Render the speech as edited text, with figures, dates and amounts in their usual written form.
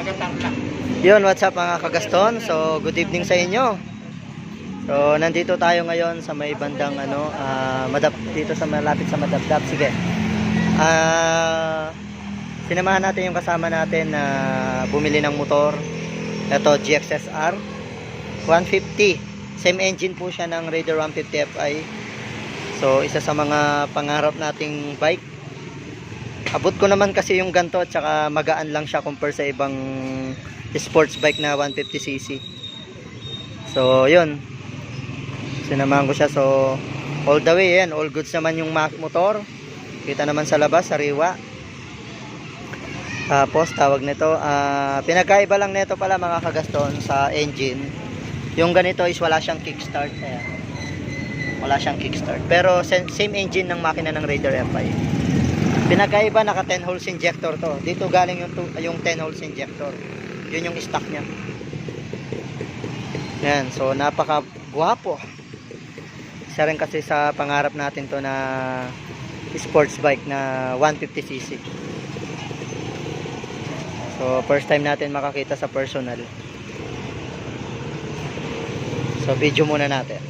Nagatangka. Yun, what's up mga kagaston? So, good evening sa inyo. So, nandito tayo ngayon sa may bandang dito sa malapit sa Madabdab. Sige. Sinamahan natin yung kasama natin na bumili ng motor. Ito, GXSR 150. Same engine po siya ng Raider 150 Fi. So, isa sa mga pangarap nating bike. Abot ko naman kasi yung ganto at saka magaan lang siya compare sa ibang sports bike na 150cc. So, yun. Sinamahan ko siya. So, all the way, yan. All goods naman yung motor. Kita naman sa labas, sariwa. Tapos, tawag nito. Pinagkaiba lang nito pala mga kagaston sa engine. Yung ganito is wala siyang kickstart. Ayan. Wala siyang kickstart. Pero, same engine ng makina ng Raider Fi. Pinagkaiba, naka 10 holes injector to. Dito galing yung 10 holes injector. Yun yung stock niya. Yan, so napaka guwapo. Isa rin kasi sa pangarap natin to na sports bike na 150cc. So first time natin makakita sa personal. So video muna natin.